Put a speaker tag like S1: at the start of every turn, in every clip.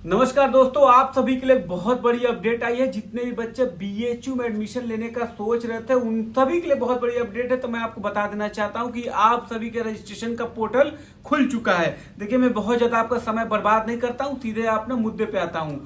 S1: नमस्कार दोस्तों, आप सभी के लिए बहुत बड़ी अपडेट आई है। जितने भी बच्चे बीएचयू में एडमिशन लेने का सोच रहे थे उन सभी के लिए बहुत बड़ी अपडेट है। तो मैं आपको बता देना चाहता हूं कि आप सभी के रजिस्ट्रेशन का पोर्टल खुल चुका है। देखिए, मैं बहुत ज्यादा आपका समय बर्बाद नहीं करता हूं, सीधे अपने मुद्दे पे आता हूं।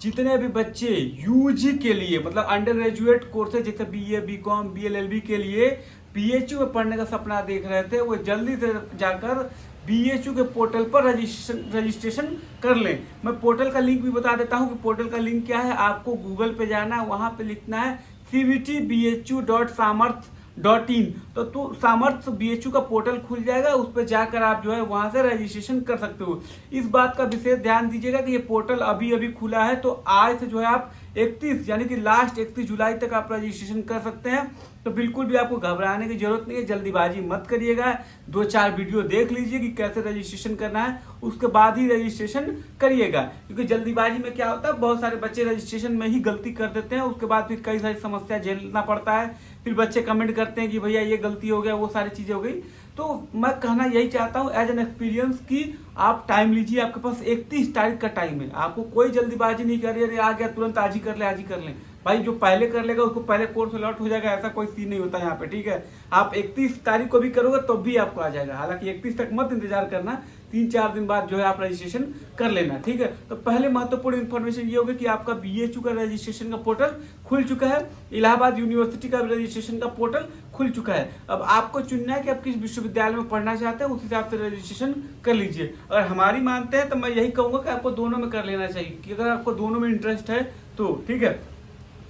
S1: जितने भी बच्चे यूजी के लिए मतलब अंडर ग्रेजुएट कोर्सेज जैसे बीए, बीकॉम, बीएलएलबी के लिए बीएचयू में पढ़ने का सपना देख रहे थे, वो जल्दी से जाकर बीएचयू के पोर्टल पर रजिस्ट्रेशन कर लें। मैं पोर्टल का लिंक भी बता देता हूं कि पोर्टल का लिंक क्या है। आपको गूगल पे जाना है, वहां पे लिखना है cvtbhu.samarth.in। तो सामर्थ्य बीएचयू का पोर्टल खुल जाएगा, उस पर जाकर आप जो है वहां से रजिस्ट्रेशन कर सकते हो। इस बात का विशेष ध्यान दीजिएगा कि ये पोर्टल अभी अभी खुला है, तो आज से जो है आप 31 यानी कि लास्ट 31 जुलाई तक आप रजिस्ट्रेशन कर सकते हैं। तो बिल्कुल भी आपको घबराने की जरूरत नहीं है, जल्दीबाजी मत करिएगा। 2-4 वीडियो देख लीजिए कि कैसे रजिस्ट्रेशन करना है, उसके बाद ही रजिस्ट्रेशन करिएगा। क्योंकि जल्दीबाजी में क्या होता है, बहुत सारे बच्चे रजिस्ट्रेशन में ही गलती कर देते हैं, उसके बाद फिर कई सारी समस्या झेलना पड़ता है। फिर बच्चे कमेंट करते हैं कि भैया ये गलती हो गया, वो सारी चीजें हो गई। तो मैं कहना यही चाहता हूं एज एन एक्सपीरियंस कि आप टाइम लीजिए। आपके पास 31 तारीख का टाइम है, आपको कोई जल्दीबाजी नहीं करिए, अरे आ गया तुरंत आज ही कर ले, आज ही कर ले। भाई जो पहले कर लेगा उसको पहले कोर्स अलॉट हो जाएगा, ऐसा कोई सीन नहीं होता यहाँ पे, ठीक है। आप 31 तारीख को भी करोगे तो भी आपको आ जाएगा। हालांकि 31 तक मत इंतजार करना, 3-4 दिन बाद जो है आप रजिस्ट्रेशन कर लेना, ठीक है। तो पहले महत्वपूर्ण इन्फॉर्मेशन ये होगी कि आपका बीएचयू का रजिस्ट्रेशन का पोर्टल खुल चुका है। इलाहाबाद यूनिवर्सिटी का रजिस्ट्रेशन का पोर्टल खुल चुका है। अब आपको चुनना है कि आप किस विश्वविद्यालय में पढ़ना चाहते हैं, उस हिसाब से रजिस्ट्रेशन कर लीजिए। अगर हमारी मानते हैं तो मैं यही कहूंगा कि आपको दोनों में कर लेना चाहिए, कि अगर आपको दोनों में इंटरेस्ट है तो, ठीक है।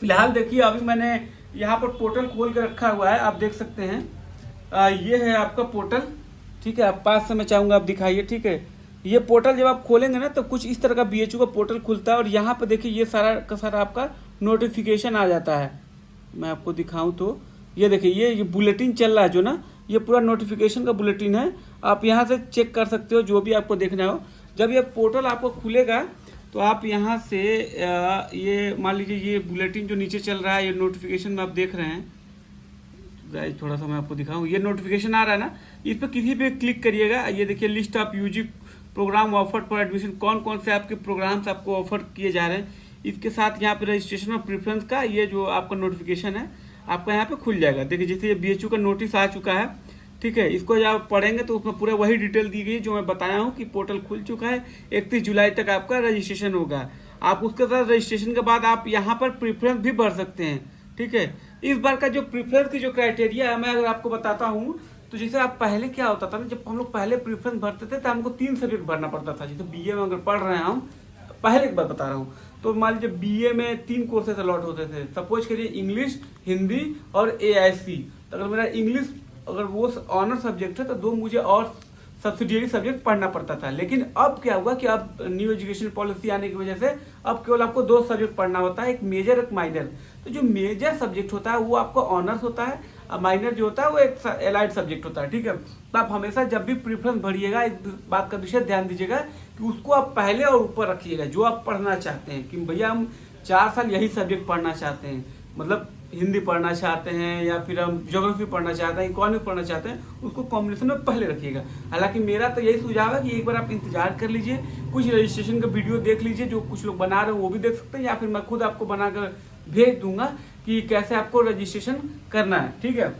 S1: फिलहाल देखिए, अभी मैंने यहाँ पर पोर्टल खोल के रखा हुआ है, आप देख सकते हैं। ये है आपका पोर्टल, ठीक है। आप पास से मैं चाहूंगा आप दिखाइए, ठीक है। ये पोर्टल जब आप खोलेंगे ना तो कुछ इस तरह का बीएचयू का पोर्टल खुलता है, और यहाँ पे देखिए ये सारा का सारा आपका नोटिफिकेशन आ जाता है। मैं आपको दिखाऊं तो ये देखिए, ये बुलेटिन चल रहा है जो ना, ये पूरा नोटिफिकेशन का बुलेटिन है। आप यहाँ से चेक कर सकते हो जो भी आपको देखना हो। जब ये पोर्टल आपको खुलेगा तो आप यहाँ से ये मान लीजिए ये बुलेटिन जो नीचे चल रहा है, ये नोटिफिकेशन में आप देख रहे हैं गाइस, थोड़ा सा मैं आपको दिखाऊं। ये नोटिफिकेशन आ रहा है ना, इस पर किसी पे क्लिक करिएगा। ये देखिए list of UG programme offered for admission, कौन कौन से आपके प्रोग्राम्स आपको ऑफर किए जा रहे हैं। इसके साथ यहाँ पे रजिस्ट्रेशन और प्रेफरेंस का ये जो आपका नोटिफिकेशन है आपका यहाँ पे खुल जाएगा। देखिए जैसे ये बीएचयू का नोटिस आ चुका है, ठीक है। इसको जब आप पढ़ेंगे तो उसमें पूरा वही डिटेल दी गई जो मैं बताया हूँ कि पोर्टल खुल चुका है, 31 जुलाई तक आपका रजिस्ट्रेशन होगा। आप उसके साथ रजिस्ट्रेशन के बाद आप यहाँ पर प्रेफरेंस भी भर सकते हैं, ठीक है। इस बार का जो प्रेफरेंस की जो क्राइटेरिया है मैं अगर आपको बताता हूँ, तो जैसे आप पहले क्या होता था ना, जब हम लोग पहले प्रेफरेंस भरते थे तो हमको 3 सब्जेक्ट भरना पड़ता था। जैसे बीए में अगर पढ़ रहे हैं हम, पहले एक बार बता रहा हूँ, तो मान लीजिए बीए में 3 कोर्सेज अलॉट होते थे। सपोज करिए इंग्लिश, हिंदी और एआईसी। तो अगर मेरा इंग्लिश अगर वो ऑनर सब्जेक्ट है तो 2 मुझे और सब्सिडियरी सब्जेक्ट पढ़ना पड़ता था। लेकिन अब क्या हुआ कि अब न्यू एजुकेशन पॉलिसी आने की वजह से अब केवल आपको 2 सब्जेक्ट पढ़ना होता है, एक मेजर एक माइनर। तो जो मेजर सब्जेक्ट होता है वो आपको ऑनर्स होता है, और माइनर जो होता है वो एक एलाइड सब्जेक्ट होता है, ठीक है। तो आप हमेशा जब भी प्रेफरेंस भरिएगा इस बात का विशेष ध्यान दीजिएगा कि उसको आप पहले और ऊपर रखिएगा जो आप पढ़ना चाहते हैं। कि भैया हम 4 साल यही सब्जेक्ट पढ़ना चाहते हैं, मतलब हिंदी पढ़ना चाहते हैं या फिर हम ज्योग्राफी पढ़ना चाहते हैं, इकोनॉमिक पढ़ना चाहते हैं, उसको कॉम्बिनेशन में पहले रखिएगा। हालांकि मेरा तो यही सुझाव है कि एक बार आप इंतजार कर लीजिए, कुछ रजिस्ट्रेशन का वीडियो देख लीजिए, जो कुछ लोग बना रहे हैं वो भी देख सकते हैं, या फिर मैं खुद आपको बनाकर भेज दूंगा कि कैसे आपको रजिस्ट्रेशन करना है, ठीक है।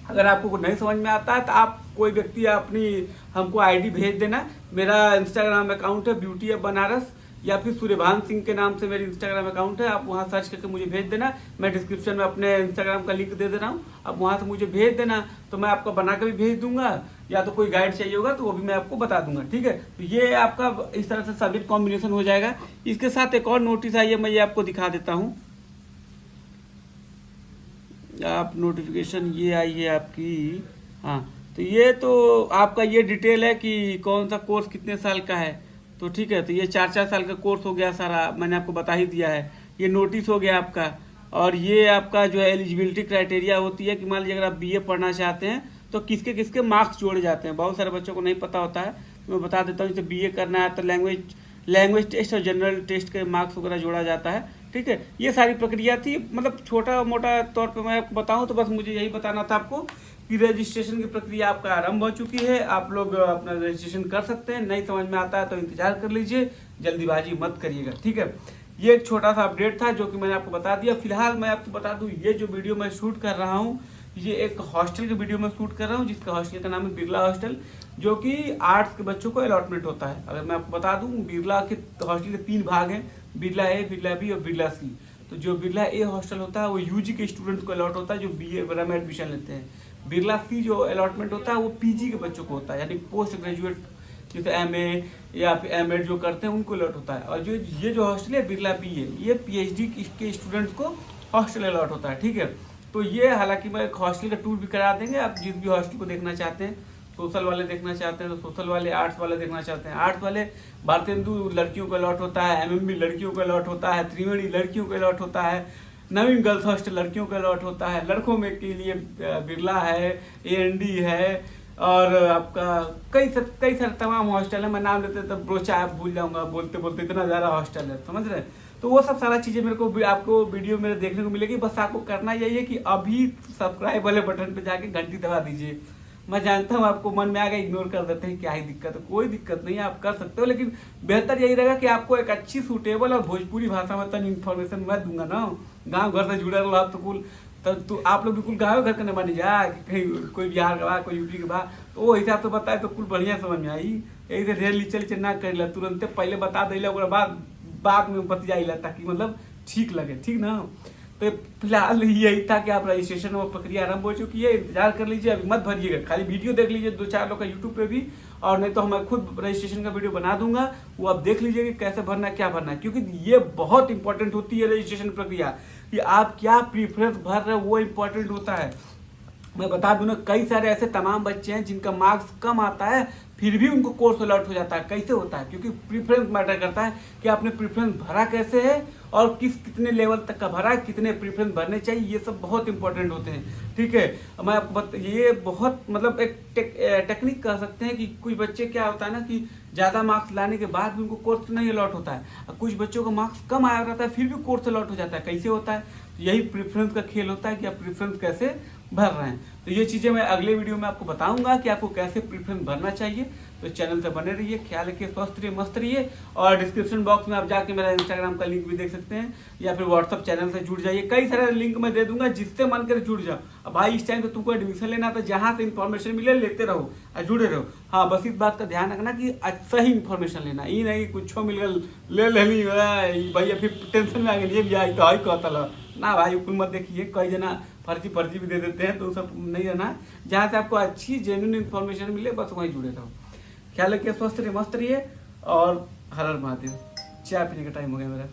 S1: अगर आपको नहीं समझ में आता है तो आप कोई व्यक्ति अपनी हमको आईडी भेज देना। मेरा इंस्टाग्राम अकाउंट है ब्यूटी ऑफ बनारस, या फिर सूर्यभान सिंह के नाम से मेरी इंस्टाग्राम अकाउंट है, आप वहां सर्च करके मुझे भेज देना। मैं डिस्क्रिप्शन में अपने इंस्टाग्राम का लिंक दे दे रहा हूँ, आप वहां से मुझे भेज देना, तो मैं आपको बना के भी भेज दूंगा, या तो कोई गाइड चाहिए होगा तो वो भी मैं आपको बता दूंगा, ठीक है। तो ये आपका इस तरह से सब्जेक्ट कॉम्बिनेशन हो जाएगा। इसके साथ एक और नोटिस आई है, मैं ये आपको दिखा देता हूँ। आप नोटिफिकेशन ये आई है आपकी, हाँ। तो ये तो आपका ये डिटेल है कि कौन सा कोर्स कितने साल का है, तो ठीक है। तो ये 4-4 साल का कोर्स हो गया सारा, मैंने आपको बता ही दिया है। ये नोटिस हो गया आपका, और ये आपका जो है एलिजिबिलिटी क्राइटेरिया होती है कि मान लीजिए अगर आप बीए पढ़ना चाहते हैं तो किसके किसके मार्क्स जोड़े जाते हैं। बहुत सारे बच्चों को नहीं पता होता है, तो मैं बता देता हूँ। जैसे बीए करना है तो लैंग्वेज टेस्ट और जनरल टेस्ट के मार्क्स वगैरह जोड़ा जाता है, ठीक है। ये सारी प्रक्रिया थी, मतलब छोटा मोटा तौर पे मैं आपको बताऊं तो बस मुझे यही बताना था आपको कि रजिस्ट्रेशन की प्रक्रिया आपका आरंभ हो चुकी है। आप लोग अपना रजिस्ट्रेशन कर सकते हैं। नहीं समझ में आता है तो इंतजार कर लीजिए, जल्दीबाजी मत करिएगा, ठीक है। ये एक छोटा सा अपडेट था जो कि मैंने आपको बता दिया। फिलहाल मैं आपको बता दूं, ये जो वीडियो मैं शूट कर रहा हूँ, ये एक हॉस्टल की वीडियो में शूट कर रहा हूँ, जिसका हॉस्टल का नाम है बिरला हॉस्टल, जो कि आर्ट्स के बच्चों को अलॉटमेंट होता है। अगर मैं आपको बता दूं, बिरला के हॉस्टल के 3 भाग हैं, बिरला ए, बिरला बी और बिरला सी। तो जो बिरला ए हॉस्टल होता है वो यूजी के स्टूडेंट्स को अलॉट होता है, जो बीए वगैरह में एडमिशन लेते हैं। बिरला सी जो अलॉटमेंट होता है वो पीजी के बच्चों को होता है, यानी पोस्ट ग्रेजुएट, जैसे एमए या फिर एमएड जो करते हैं उनको अलॉट होता है। और जो ये जो हॉस्टल है बिरला बी है, ये पीएचडी के स्टूडेंट्स को हॉस्टल अलॉट होता है, ठीक है। तो ये हालांकि मैं एक हॉस्टल का टूर भी करा देंगे, आप जिस भी हॉस्टल को देखना चाहते हैं, सोशल वाले देखना चाहते हैं तो सोशल वाले, आर्ट्स वाले देखना चाहते हैं आर्ट्स वाले। भारतेंदु लड़कियों को अलॉट होता है, एमएमबी लड़कियों को अलॉट होता है, त्रिवेणी लड़कियों को अलॉट होता है, नवीन गर्ल्स हॉस्टल लड़कियों को अलॉट होता है, लड़कों में के लिए बिरला है, एएनडी है, और आपका कई सारे तमाम हॉस्टल है। मैं नाम लेते तब ब्रोचा आप भूल जाऊंगा, बोलते बोलते इतना ज़्यादा हॉस्टल है, समझ रहे हैं। तो वो सब सारा चीज़ें मेरे को आपको वीडियो मेरे देखने को मिलेगी। बस आपको करना यही है कि अभी सब्सक्राइब वाले बटन पे जाके घंटी दबा दीजिए। मैं जानता हूँ आपको मन में आ गया, इग्नोर कर देते हैं, क्या ही दिक्कत है, कोई दिक्कत नहीं है, आप कर सकते हो। लेकिन बेहतर यही रहेगा कि आपको एक अच्छी सूटेबल और भोजपुरी भाषा में तन इन्फॉर्मेशन मैं दूंगा ना। गाँव घर से जुड़े रहो आप, तो कुल तो आप लोग बिल्कुल गाँव घर के न बनी जा कि कहीं कोई बिहार का बा, कोई यूपी के बा, तो वो हिसाब से बताए तो कुल बढ़िया समझ में आई। यही से ढेर लीचल लीचल ना कर तुरंत पहले बता दिला, बाद में बतियाइला, ताकि मतलब ठीक लगे, ठीक ना। तो फिलहाल यही था कि आप रजिस्ट्रेशन और प्रक्रिया आरंभ हो चुकी है, इंतजार कर लीजिए, अभी मत भरिएगा, खाली वीडियो देख लीजिए 2-4 लोग का यूट्यूब पे भी, और नहीं तो मैं खुद रजिस्ट्रेशन का वीडियो बना दूंगा, वो आप देख लीजिए कि कैसे भरना है, क्या भरना है। क्योंकि ये बहुत इंपॉर्टेंट होती है रजिस्ट्रेशन प्रक्रिया, कि आप क्या प्रीफरेंस भर रहे हो वो इंपॉर्टेंट होता है। मैं बता दूं ना, कई सारे ऐसे तमाम बच्चे हैं जिनका मार्क्स कम आता है फिर भी उनको कोर्स अलॉट हो जाता है। कैसे होता है? क्योंकि प्रीफरेंस मैटर करता है कि आपने प्रीफरेंस भरा कैसे है और कितने लेवल तक का भरा है, कितने प्रीफरेंस भरने चाहिए, ये सब बहुत इंपॉर्टेंट होते हैं, ठीक है। मैं आपको ये बहुत मतलब एक टेक्निक कह सकते हैं कि कुछ बच्चे क्या होता है ना कि ज़्यादा मार्क्स लाने के बाद भी उनको कोर्स नहीं अलॉट होता है, और कुछ बच्चों को मार्क्स कम आया रहता है फिर भी कोर्स अलॉट हो जाता है। कैसे होता है? यही प्रीफरेंस का खेल होता है कि आप प्रीफरेंस कैसे भर रहे हैं। तो ये चीज़ें मैं अगले वीडियो में आपको बताऊंगा कि आपको कैसे प्रीफरेंस भरना चाहिए। तो चैनल से बने रहिए, ख्याल रखिए, स्वस्थ रहिए, मस्त रहिए। और डिस्क्रिप्शन बॉक्स में आप जाके मेरा इंस्टाग्राम का लिंक भी देख सकते हैं, या फिर व्हाट्सअप चैनल से जुड़ जाइए। कई सारे लिंक मैं दे दूंगा, जिससे मन करे जुड़ जाओ। अब भाई इस टाइम पे तुमको एडमिशन लेना तो जहाँ से इन्फॉर्मेशन मिले लेते रहो और जुड़े रहो। हाँ, बस इस बात का ध्यान रखना कि सही इन्फॉर्मेशन लेना, ये नहीं कुछ मिल गया ले लेनी भैया फिर टेंशन में आ गई, ये भी आई तो आई कहता ना भाई, ऊपर मत देखिए, कई जना फर्जी भी दे देते हैं, तो सब नहीं रहना। जहाँ से आपको अच्छी जेन्युइन इन्फॉर्मेशन मिले बस वहीं जुड़े रहो। ख्याल रखिए, स्वस्थ रहिए, मस्त रहिए, और हर हर महादेव। चाय पीने का टाइम हो गया मेरा।